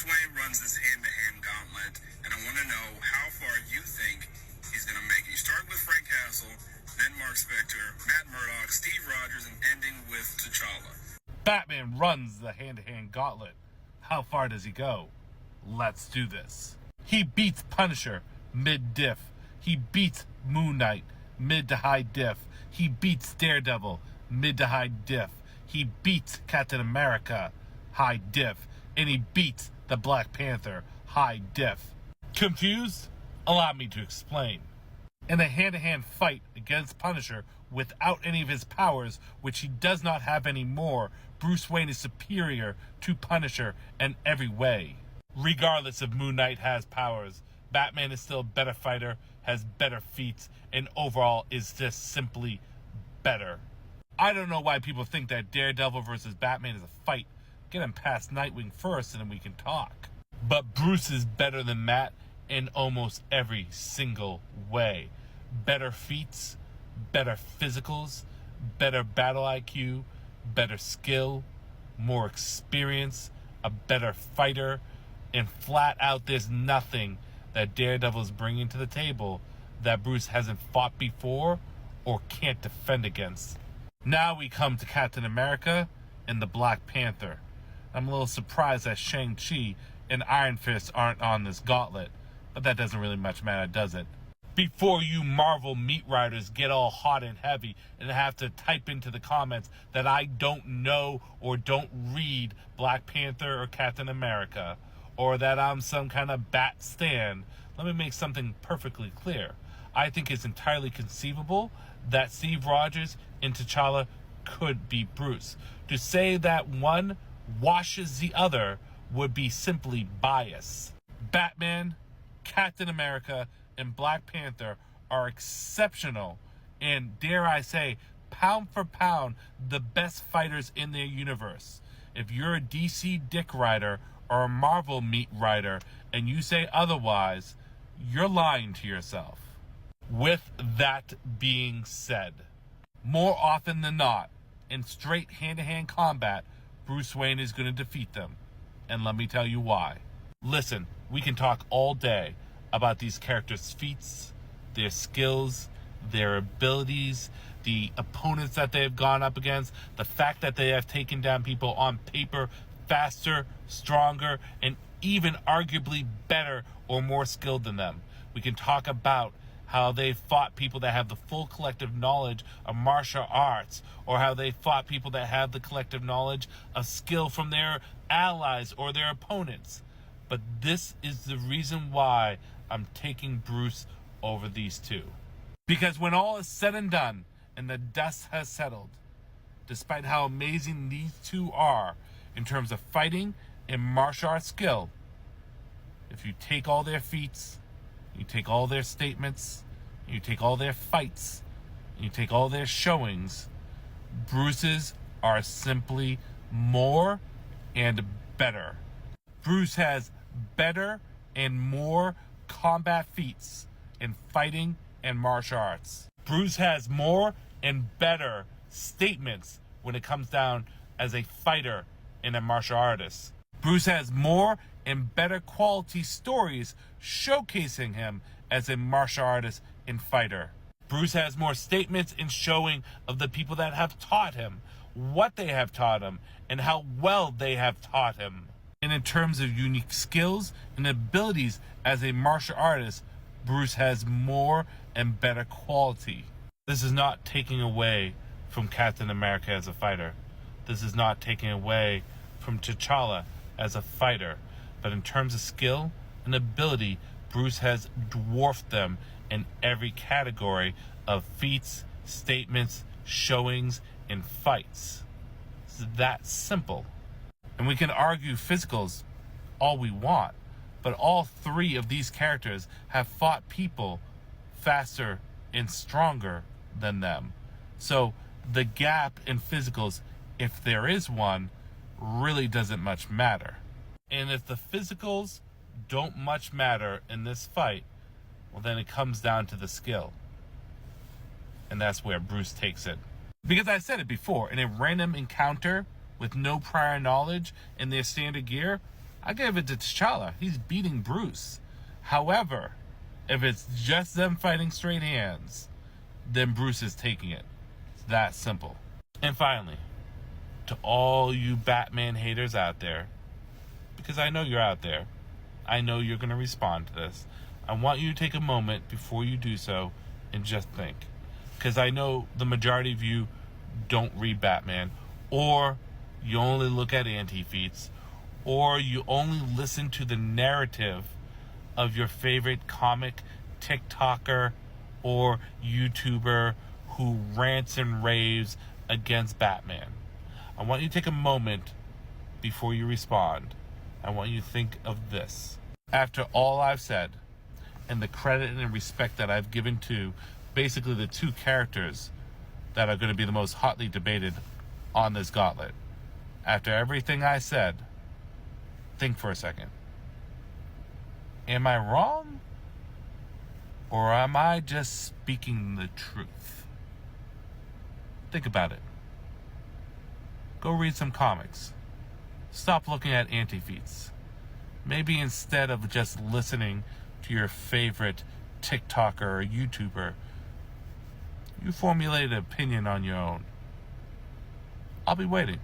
Bruce Wayne runs this hand-to-hand gauntlet, and I want to know how far you think he's going to make it. You start with Frank Castle, then Mark Spector, Matt Murdock, Steve Rogers, and ending with T'Challa. Batman runs the hand-to-hand gauntlet. How far does he go? Let's do this. He beats Punisher mid-diff. He beats Moon Knight mid to high diff. He beats Daredevil mid to high diff. He beats Captain America high diff. And he beats the Black Panther high diff. Confused? Allow me to explain. In a hand-to-hand fight against Punisher without any of his powers, which he does not have anymore, Bruce Wayne is superior to Punisher in every way. Regardless if Moon Knight has powers, Batman is still a better fighter, has better feats, and overall is just simply better. I don't know why people think that Daredevil versus Batman is a fight. Get him past Nightwing first and then we can talk. But Bruce is better than Matt in almost every single way. Better feats, better physicals, better battle IQ, better skill, more experience, a better fighter, and flat out there's nothing that Daredevil is bringing to the table that Bruce hasn't fought before or can't defend against. Now we come to Captain America and the Black Panther. I'm a little surprised that Shang-Chi and Iron Fist aren't on this gauntlet, but that doesn't really much matter, does it? Before you Marvel meat riders get all hot and heavy and have to type into the comments that I don't know or don't read Black Panther or Captain America, or that I'm some kind of bat stan, let me make something perfectly clear. I think it's entirely conceivable that Steve Rogers and T'Challa could be Bruce. To say that one washes the other would be simply bias. Batman, Captain America, and Black Panther are exceptional and, dare I say, pound for pound, the best fighters in their universe. If you're a DC dick rider or a Marvel meat rider and you say otherwise, you're lying to yourself. With that being said, more often than not, in straight hand-to-hand combat, Bruce Wayne is going to defeat them. And let me tell you why. Listen, we can talk all day about these characters' feats, their skills, their abilities, the opponents that they have gone up against, the fact that they have taken down people on paper faster, stronger, and even arguably better or more skilled than them. We can talk about how they fought people that have the full collective knowledge of martial arts, or how they fought people that have the collective knowledge of skill from their allies or their opponents. But this is the reason why I'm taking Bruce over these two. Because when all is said and done and the dust has settled, despite how amazing these two are in terms of fighting and martial arts skill, if you take all their feats, you take all their statements, you take all their fights, you take all their showings, Bruce's are simply more and better. Bruce has better and more combat feats in fighting and martial arts. Bruce has more and better statements when it comes down as a fighter and a martial artist. Bruce has more and better quality stories showcasing him as a martial artist and fighter. Bruce has more statements and showing of the people that have taught him, what they have taught him, and how well they have taught him. And in terms of unique skills and abilities as a martial artist, Bruce has more and better quality. This is not taking away from Captain America as a fighter. This is not taking away from T'Challa as a fighter. But in terms of skill and ability, Bruce has dwarfed them in every category of feats, statements, showings, and fights. It's that simple. And we can argue physicals all we want, but all three of these characters have fought people faster and stronger than them. So the gap in physicals, if there is one, really doesn't much matter. And if the physicals don't much matter in this fight, well, then it comes down to the skill. And that's where Bruce takes it. Because I said it before, in a random encounter with no prior knowledge in their standard gear, I give it to T'Challa. He's beating Bruce. However, if it's just them fighting straight hands, then Bruce is taking it. It's that simple. And finally, to all you Batman haters out there, because I know you're out there, I know you're going to respond to this. I want you to take a moment before you do so and just think. Because I know the majority of you don't read Batman, or you only look at anti-feats, or you only listen to the narrative of your favorite comic TikToker or YouTuber who rants and raves against Batman. I want you to take a moment before you respond. I want you to think of this. After all I've said, and the credit and respect that I've given to basically the two characters that are going to be the most hotly debated on this gauntlet, after everything I said, think for a second. Am I wrong? Or am I just speaking the truth? Think about it. Go read some comics. Stop looking at anti-feats. Maybe instead of just listening to your favorite TikToker or YouTuber, you formulate an opinion on your own. I'll be waiting.